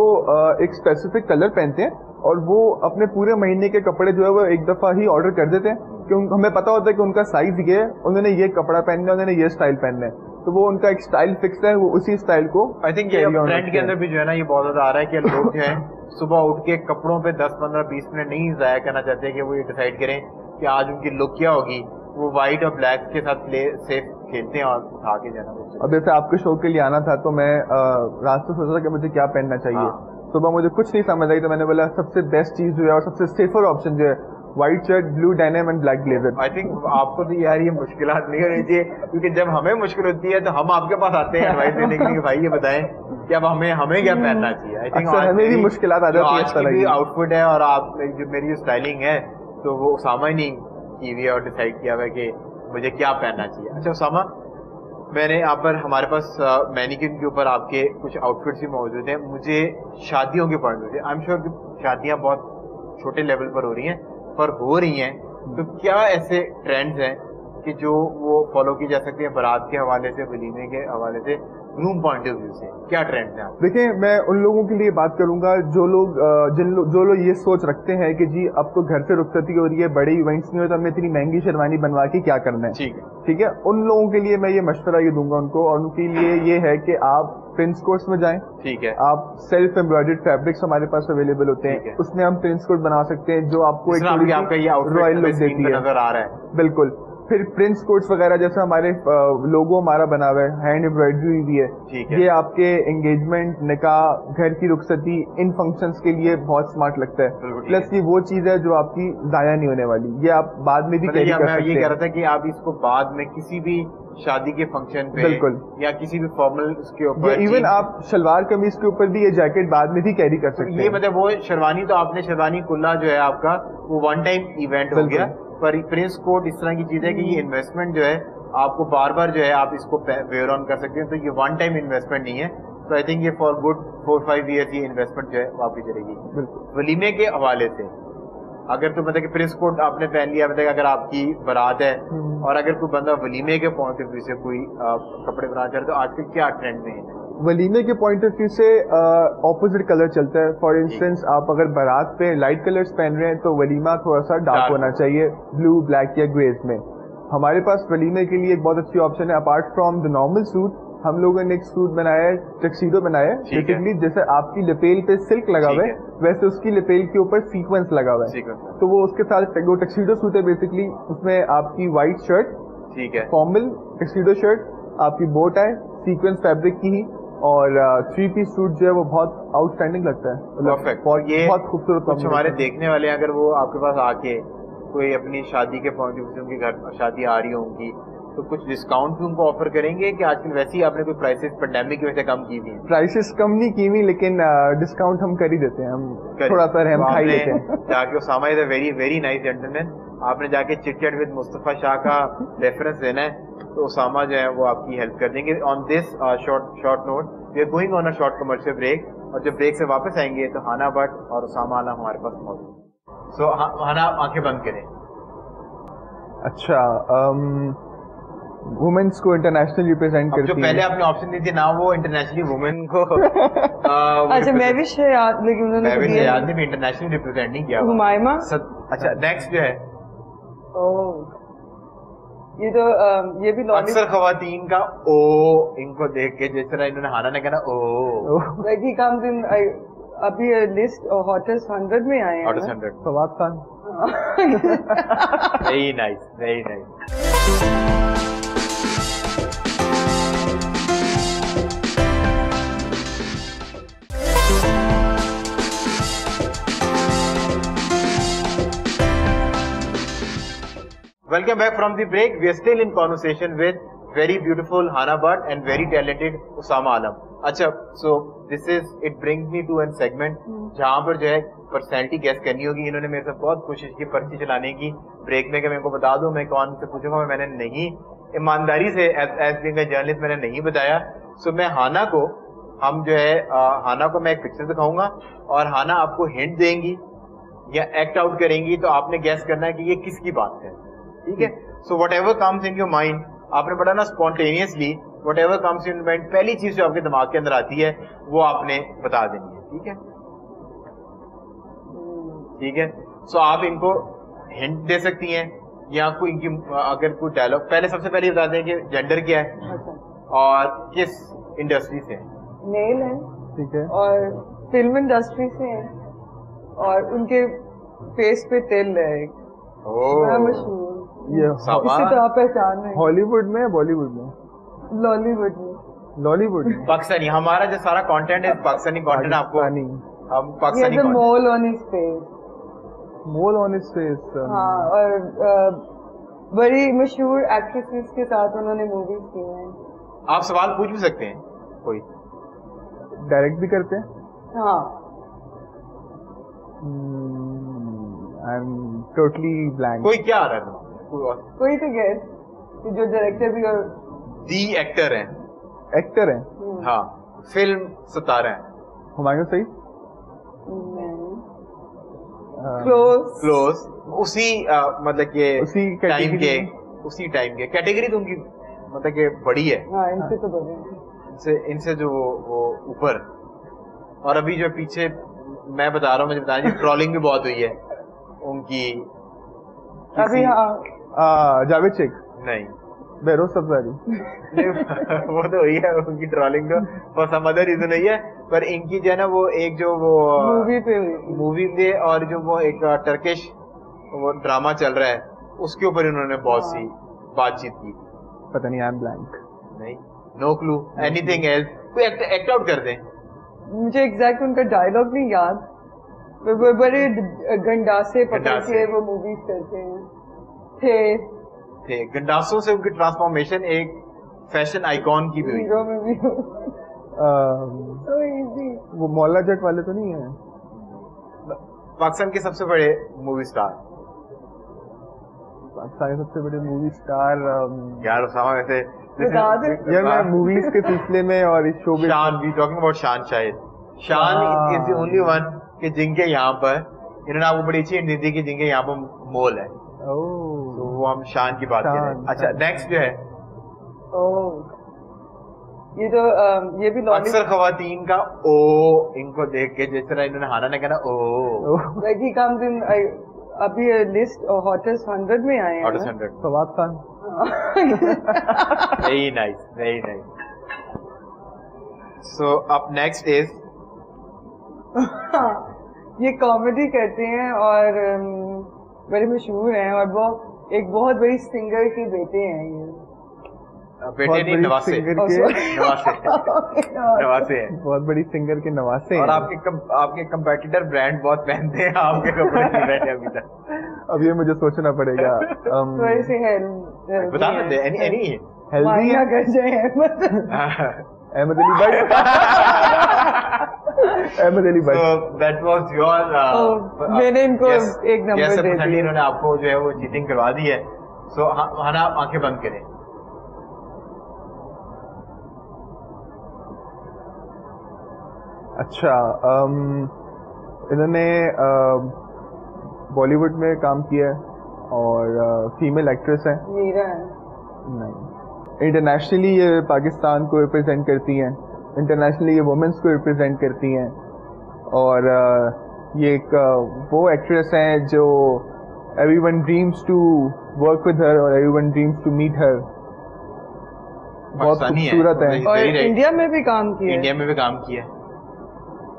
ایک اسپیسیفک کلر پہنتے ہیں اور وہ اپنے پورے مہینے کے کپڑے جو ہے وہ ایک دفعہ ہی آرڈر کر دیتے ہیں کہ ہمیں پتا ہوتا ہے کہ ان کا سائز یہ ہے, انہوں نے یہ کپڑا پہننا ہے, انہوں نے یہ اسٹائل پہننا ہے, تو وہ ان کا ایک اسٹائل فکس ہے, وہ اسی اسٹائل کو. آئی تھنک یہ ٹرینڈ کے اندر بھی جو ہے نا یہ بہت زیادہ آ رہا ہے کہ لوگ جو ہیں صبح اٹھ کے کپڑوں پہ 10 15 20 منٹ نہیں ضائع کرنا چاہتے کہ وہ یہ ڈیسائڈ کریں کہ آج ان کی لک کیا ہوگی. وہ وائٹ اور بلیک کے ساتھ پلے سیف کھیلتے ہیں اور اٹھا کے جانا. اب جیسے آپ کے شو کے لیے آنا تھا تو میں رات سے سوچا تھا کہ مجھے کیا پہننا چاہیے. صبح مجھے کچھ نہیں سمجھ آئی تو میں نے بولا سب سے بیسٹ چیز جو ہے اور سب سے سیفر آپشن جو ہے white shirt, blue denim and black blazer. I think آپ کو تو یار یہ مشکلات نہیں ہونی چاہیے کیونکہ جب ہمیں مشکل ہوتی ہے تو ہم آپ کے پاس آتے ہیں ایڈوائس دینے کے لیے بھائی یہ بتائیں کہ اب ہمیں کیا پہننا چاہیے. آئی تھنک ہمیں بھی مشکلات آ جاتی ہیں. آج کی آؤٹ فٹ ہے اور آپ جو میری جو اسٹائلنگ ہے تو وہ اسامہ ہی نہیں کی ہوئی ہے اور ڈیسائڈ کیا ہوا ہے کہ مجھے کیا پہننا چاہیے. اچھا اسامہ, میں نے آپ پر ہمارے پاس مینیکن کے اوپر آپ کے کچھ آؤٹ فٹس بھی موجود ہیں. مجھے شادیوں کے پوائنٹ سے آئی ایم شیور کہ شادیاں بہت چھوٹے لیول پر ہو رہی ہیں پر ہو رہی ہیں, تو کیا ایسے ٹرینڈز ہیں کہ جو وہ فالو کی جا سکتی ہیں برات کے حوالے سے, ولیمے کے حوالے سے, گروم پوائنٹ آف ویو سے کیا ٹرینڈز ہیں؟ دیکھیں میں ان لوگوں کے لیے بات کروں گا جو لوگ یہ سوچ رکھتے ہیں کہ جی اب تو گھر سے رخصتی ہو رہی ہے, بڑے ایونٹس نہیں ہوئے تو ہم نے اتنی مہنگی شیروانی بنوا کے کیا کرنا ہے. ٹھیک ہے. ان لوگوں کے لیے میں یہ مشورہ یہ دوں گا ان کو, اور ان کے لیے یہ ہے کہ آپ پرنس کوٹس میں جائیں. ٹھیک ہے. آپ سیلف ایمبرائڈرڈ فیبرکس ہمارے پاس اویلیبل ہوتے ہیں, اس میں ہم پرنس کوٹ بنا سکتے ہیں جو آپ کو ایک رائل لک دیتی ہے. نظر آ رہا ہے. بالکل. پھر پرنس کوٹس وغیرہ جیسے ہمارے لوگو ہمارا بنا ہوا ہے, ہینڈ ایمبرائڈری بھی ہے. یہ آپ کے انگیجمنٹ, نکاح, گھر کی رخصتی, ان فنکشنز کے لیے بہت اسمارٹ لگتا ہے. پلس یہ وہ چیز ہے جو آپ کی ضائع نہیں ہونے والی. یہ آپ بعد میں بھی کیری کر سکتے ہیں. یہ کہہ رہا تھا کہ آپ اس کو بعد میں کسی بھی شادی کے فنکشن پہ بالکل یا کسی بھی فارمل اس کے اوپر, ایون آپ شلوار قمیض کے اوپر بھی یہ جیکٹ بعد میں بھی کیری کر سکتے ہیں. یہ مطلب وہ شیروانی تو آپ نے شیروانی کلا جو ہے آپ کا وہ ون ٹائم ایونٹ ہو گیا, پر پرنس کوٹ اس طرح کی چیز ہے کہ یہ انویسٹمنٹ جو ہے آپ کو بار بار جو ہے آپ اس کو ویئر آن کر سکتے ہیں, تو یہ ون ٹائم انویسٹمنٹ نہیں ہے. تو آئی تھنک یہ فار گڈ 4-5 ایئرس یہ انویسٹمنٹ جو ہے واپس چلے گی. ولیمے کے حوالے سے اگر تو مطلب کہ پرنس کوٹ آپ نے پہن لیا, مطلب اگر آپ کی بارات ہے اور اگر کوئی بندہ ولیمے کے پوائنٹ آف ویو سے کوئی کپڑے بنا چاہے تو آج کل کیا ٹرینڈ میں ہے؟ ولیمے کے پوائنٹ آف ویو سے اپوزٹ کلر چلتا ہے. فار انسٹنس آپ اگر بارات پہ لائٹ کلرز پہن رہے ہیں تو ولیمہ تھوڑا سا ڈارک ہونا چاہیے, بلو, بلیک یا گریز میں. ہمارے پاس ولیمے کے لیے ایک بہت اچھی آپشن ہے. Apart from the normal suit ہم لوگوں نے ایک سوٹ بنایا ہے, ٹکسیڈو بنایا ہے. بیسکلی جیسے آپ کی لپیل پہ سلک لگا ہوا ہے ویسے اس کی لپیل کے اوپر سیکوینس لگا ہوا ہے, تو وہ اس کے ساتھ وہ ٹکسیڈو سوٹ ہے. بیسکلی اس میں آپ کی وائٹ شرٹ ٹھیک ہے. فارمل ٹکسیڈو شرٹ, آپ کی بو ٹائی سیکوینس فیبرک کی ہی, اور 3 پیس سوٹ جو ہے وہ بہت آؤٹ اسٹینڈنگ لگتا ہے. پرفیکٹ. اور یہ بہت خوبصورت. کچھ ہمارے دیکھنے والے اگر وہ آپ کے پاس آ کے کوئی اپنی شادی کے پوائنٹ آف ویو سے ان کے گھر شادی آ رہی ہوں گی تو کچھ ڈسکاؤنٹ بھی ان کو آفر کریں گے کہ آج کل ویسے ہی آپ نے کوئی پرائسز پینڈیمک کی وجہ سے کم کی ہوئی ہیں؟ پرائسز کم نہیں کی ہوئی, لیکن ڈسکاؤنٹ ہم کر ہی دیتے ہیں, ہم تھوڑا سا رحم کھائی لیتے ہیں. جا کے Osama is a very very nice gentleman. آپ نے جا کے چٹ چیٹ ود مصطفیٰ شاہ کا ریفرنس دینا ہے تو اسامہ جو ہے وہ آپ کی ہیلپ کر دیں گے. On this short note we are going on a short commercial break, اور جب بریک سے واپس آئیں گے تو ہانا بٹ اور اسامہ عالم ہمارے پاس موجود. سو ہانا آنکھیں بند کریں. اچھا, وومنس کو انٹرنیشنل ریپرزینٹ کرتی ہیں. جو پہلے آپ نے آپشن دی تھی نا وہ انٹرنیشنلی وومن کو اچھا میں بھی شہیاد, لیکن انہوں نے شہیاد نے بھی انٹرنیشنل ریپرزینٹ نہیں کیا. ہمائمہ. اچھا نیکسٹ جو ہے یہ تو یہ بھی اکثر خواتین کا او ان کو دیکھ کے جس طرح انہوں نے ہانا نے کہا oh like he comes in ابھی لسٹ ہاٹسٹ 100 میں آئے ہیں. Hottest 100 Fawad Khan. Very nice very nice. Welcome back from the break. We are still in conversation with very beautiful Hana Butt and very talented Usama Alam. اچھا, so this is it brings me to a segment جہاں پر جو ہے personality gas کرنی ہوگی. انہوں نے میرے سے بہت کوشش کی پرچی چلانے کی بریک میں کہ میں ان کو بتا دوں میں کون سے پوچھوں گا, میں نے نہیں ایمانداری سے ایز بینگ اے جرنلسٹ میں نے نہیں بتایا. سو میں ہانا کو ہم جو ہے ہانا کو میں ایک پکچر دکھاؤں گا اور ہانا آپ کو ہنٹ دیں گی یا ایکٹ آؤٹ کریں گی تو آپ نے گیس کرنا ہے کہ یہ کس کی بات ہے. ٹھیک ہے. So what ever comes in your mind, آپ نے پڑھا نا spontaneously, what ever comes in mind, پہلی چیز جو آپ کے دماغ کے اندر آتی ہے وہ آپ نے بتا دینی ہے. ٹھیک ہے ٹھیک ہے. سو آپ ان کو ہنٹ دے سکتی ہیں یا کوئی ان کی اگر کوئی ڈائلگ. پہلے سب سے پہلے بتا دیں کہ جینڈر کیا ہے اور کس انڈسٹری سے. میل ہے. ٹھیک ہے. اور فلم انڈسٹری سے ہیں اور ان کے فیس پہ تل ہے ایک مشہور. ہالی ووڈ میں بالی ووڈ میں لالی ووڈ میں لالی ووڈ پاکستانی. ہمارا جو سارا کانٹینٹ ہے پاکستانی کانٹینٹ. آپ کو ہم پاکستانی مول آن ہز فیس. مول آن ہز فیس. ہاں, اور بڑی مشہور ایکٹریسز کے ساتھ انہوں نے موویز کی ہیں. آپ سوال پوچھ بھی سکتے ہیں, کوئی ڈائریکٹ بھی کرتے ہیں. ہاں. Totally blank. کوئی کیا آ رہا ہے, کوئی تو گیس جو ڈائریکٹر بھی اور دی ایکٹر ہیں. ایکٹر ہیں. ہاں, فلم ستارہ ہیں. ہمایوں صحیح. کلوز. اسی مطلب کہ اسی ٹائم کے کیٹیگری تو ان کی مطلب کہ بڑی ہے. ہاں, ان سے تو بڑی ہے. ان سے جو وہ اوپر. اور ابھی جو پیچھے میں بتا رہا ہوں, مجھے بتائیں جی ٹرولنگ بھی بہت ہوئی ہے ان کی. ابھی جاوید شیخ نہیں, بہروز سبزاری. وہ تو ہوئی ہے ان کی ٹرولنگ تو for some other reason ہوئی ہے, پر ان کی جو ہے نا وہ ایک جو وہ مووی پہ اور جو وہ ایک ٹرکش وہ ڈرامہ چل رہا ہے اس کے اوپر انہوں نے بہت سی بات چیت کی. پتہ نہیں, آئی ایم بلینک. نہیں, نو کلو. اینی تھنگ ایلس, کوئی ایکٹ آؤٹ کر دیں. مجھے ایگزیکٹ ان کا ڈائلاگ نہیں یاد. وہ بڑے گنڈاسے پکڑ کے وہ موویز کرتے ہیں. تھے گنڈاسوں سے ان کی ٹرانسفارمیشن ایک فیشن آئیکن کی بھی ہوئی. وہ مولا جٹ والے تو نہیں ہیں پاکستان کے سب سے بڑے مووی اسٹار. پاکستان کے سب سے بڑے مووی اسٹار یار اسامہ ویسے یار میں موویز کے سلسلے میں اور اس شو میں شان وی ٹاکنگ اباؤٹ شان. شاید شان از دی اونلی ون کہ جن کے یہاں پر انہوں نے آپ کو بڑی اچھی ہنٹ دی کہ جن کے یہاں پر مول ہے. تو وہ ہم شان کی بات کر رہے ہیں. اچھا نیکسٹ جو ہے یہ تو یہ بھی اکثر خواتین کا او ان کو دیکھ کے جس طرح انہوں نے ہانا نے کہا oh like he comes in ابھی لسٹ ہاٹسٹ 100 میں آئے ہیں. Hottest 100 Fawad Khan. Very nice very nice. So up next is یہ کامیڈی کرتے ہیں اور بڑے مشہور ہیں اور وہ ایک بہت بڑی سنگر کی بیٹے ہیں یہ. بیٹے نہیں نواسے ہیں, بہت بڑی سنگر کے نواسے. اور آپ کے کمپیٹیٹر برانڈ بہت پہنتے ہیں, آپ کے کپڑے نہیں پہنے ابھی تک. اب یہ مجھے سوچنا پڑے گا. بتا سکتے ہیں Ahmed Ali Bhatt. Ahmed Ali Bhatt. That was your. میں نے ان کو ایک نمبر دے دیا. انہوں نے آپ کو جو ہے وہ چیٹنگ کروا دی ہے. سو ہانا آنکھیں بند کریں. اچھا, انہوں نے بالی ووڈ میں کام کیا ہے اور فیمیل ایکٹریس ہیں. نہیں, انٹرنیشنلی یہ پاکستان کو ریپرزینٹ کرتی ہیں, انٹرنیشنلی یہ وومنس کو ریپرزینٹ کرتی ہیں, اور یہ ایک وہ ایکٹریس ہیں جو everyone dreams to work with her اور everyone dreams to meet her. بہت خوبصورت ہے. اور انڈیا میں بھی کام کیا.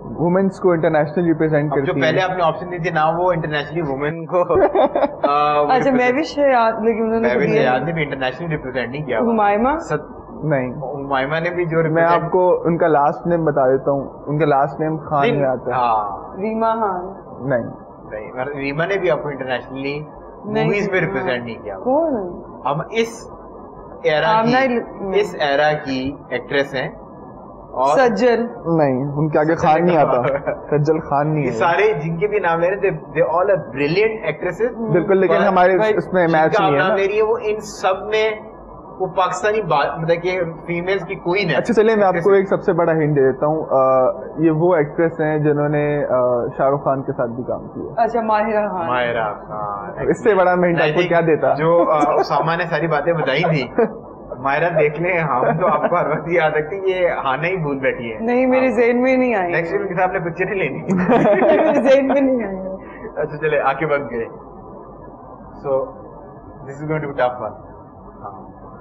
وومنس کو انٹرنیشنل ریپرزینٹ کرتی ہے. جو پہلے آپ نے آپشن دی تھی نا, وہ انٹرنیشنلی وومن کو. اچھا, میں بھی شہیاد, لیکن انہوں نے شہیاد نے بھی انٹرنیشنل ریپرزینٹ نہیں کیا. ہمائمہ نہیں, ہمائمہ نے بھی جو میں آپ کو ان کا لاسٹ نیم بتا دیتا ہوں. ان کا لاسٹ نیم خان میں آتا ہے. ریما خان. نہیں, ریما نے بھی آپ کو انٹرنیشنلی موویز میں ریپرزینٹ نہیں کیا. ہم اس ایرا کی ایکٹریس ہیں. سجل نہیں, ان کے آگے خان نہیں آتا. سجل خان نہیں ہے. سارے جن کے بھی نام لے رہے تھے آل آر بریلینٹ ایکٹریسز. بالکل, لیکن ہمارے اس میں میچ نہیں ہے. میری وہ ان سب میں وہ پاکستانی مطلب کہ فیمیلز کی کوئی نہیں. اچھا چلے, میں آپ کو ایک سب سے بڑا ہنٹ دے دیتا ہوں. یہ وہ ایکٹریس ہیں جنہوں نے شاہ رخ خان کے ساتھ بھی کام کیا. اچھا, ماہرہ خان. اس سے بڑا میں ہنٹ آپ کو کیا دیتا. جو اسامہ نے ساری باتیں بتائی تھی, ماہرہ دیکھ لیں. ہم تو آپ کو ہر وقت یاد رکھتے ہیں, یہ ہانا ہی بھول بیٹھی ہے. نہیں, میرے ذہن میں نہیں آئی. نیکسٹ ٹائم کے ساتھ پکچر ہی لینی. میرے ذہن میں نہیں آئی. اچھا چلے, آنکھیں بند کریں. So this is going to be tough one.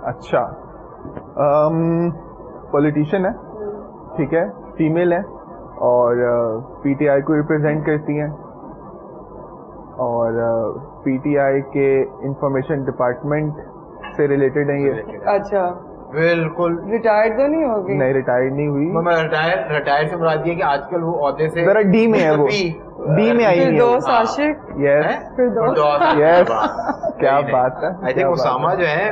اچھا, پولیٹیشین ہے, ٹھیک ہے, فیمیل ہے, اور پی ٹی آئی کو ریپرزینٹ کرتی ہیں, اور پی ٹی آئی کے انفارمیشن ڈپارٹمنٹ سے ریلیٹڈ ہیں یہ. اچھا, بالکل. ریٹائرڈ تو نہیں ہوگی؟ نہیں, ریٹائرڈ نہیں ہوئی. ریٹائر سے مراد یہ کہ آج کل وہ عہدے سے ذرا ڈی میں ہے, وہ ڈی میں آئی ہے. فردوس عاشق. یس, کیا بات ہے. آئی تھنک اسامہ جو ہے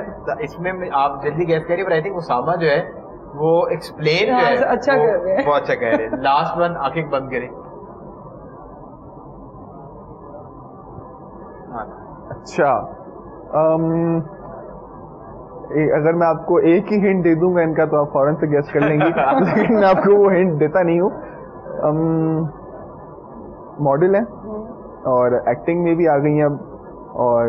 اس میں, آپ جلدی گیس کریے, پر آئی تھنک اسامہ جو ہے وہ ایکسپلین جو ہے اچھا کر رہے ہیں, بہت اچھا کہہ رہے ہیں. لاسٹ ون, آنکھیں بند کریں. اچھا, اگر میں آپ کو ایک ہی ہنٹ دے دوں گا ان کا تو آپ فوراً سے گیس کر لیں گی, لیکن میں آپ کو وہ ہنٹ دیتا نہیں ہوں. ماڈل ہے اور ایکٹنگ میں بھی آ گئی ہیں اب, اور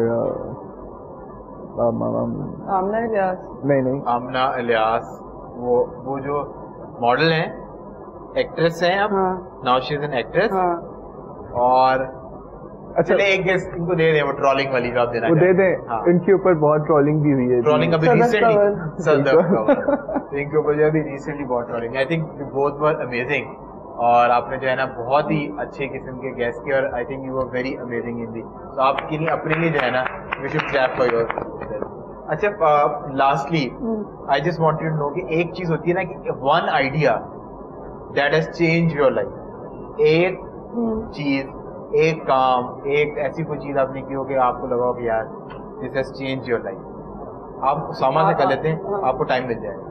آمنہ الیاس. نہیں, آمنہ الیاس وہ جو ماڈل ہیں, ایکٹریس ہیں اب. Now she is an actress. اور اچھا, ایک گیس ان کو دے دیں, وہ ٹرولنگ والی جو آپ دینا وہ دے دیں. ان کے اوپر بہت ٹرولنگ بھی ہوئی ہے. ٹرولنگ ابھی ریسنٹلی ان کے اوپر جو ابھی ریسنٹلی بہت ٹرولنگ. آئی تھنک بہت بہت امیزنگ, اور آپ نے جو ہے نا بہت ہی اچھے قسم کے گیس کیے, اور I think you are very amazing in the. تو آپ کے لیے اپنے لیے جو ہے نا we should clap for your. اچھا, lastly I just wanted to know کہ ایک چیز ہوتی ہے نا کہ one idea that has change your life. ایک چیز, ایک کام, ایک ایسی کوئی چیز آپ نے کی ہو کہ آپ کو لگا ہو کہ یار this has change your life. آپ اسامہ سے کر لیتے ہیں, آپ کو ٹائم مل جائے گا.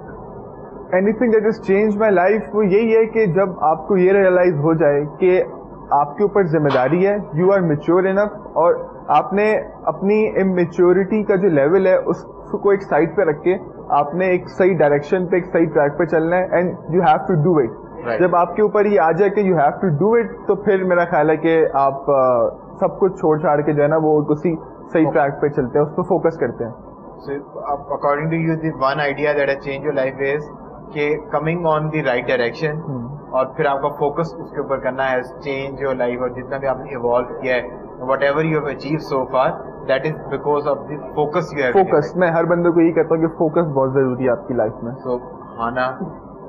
Anything that has change my life, وہ یہی ہے کہ جب آپ کو یہ ریئلائز ہو جائے کہ آپ کے اوپر ذمہ داری ہے, یو آر میچور انف, اور آپ نے اپنی اممیچورٹی کا جو لیول ہے اس کو ایک سائڈ پہ رکھ کے آپ نے ایک صحیح ڈائریکشن پہ, ایک صحیح ٹریک پہ چلنا ہے, and you have to do it. جب آپ کے اوپر یہ آ جائے کہ you have to do it, تو پھر میرا خیال ہے کہ آپ سب کچھ چھوڑ چھاڑ کے جو ہے نا وہ اسی صحیح ٹریک پہ چلتے ہیں, اس پہ فوکس کرتے ہیں. According to you, the one idea that has changed your life is کہ coming on the right direction, اور پھر آپ کا فوکس اس کے اوپر کرنا ہے, change your life. اور جتنا بھی آپ نے ایوالو کیا ہے, whatever you have achieved so far, that is because of the focus you have. Focus, میں ہر بندے کو یہ کہتا ہوں کہ فوکس بہت ضروری ہے آپ کی لائف میں. So ہانا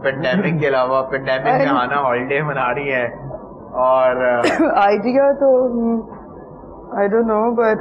پینڈیمک کے علاوہ, پینڈیمک میں ہانا ہالیڈے منا رہی ہے, اور آئیڈیا تو I don't know, but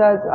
that's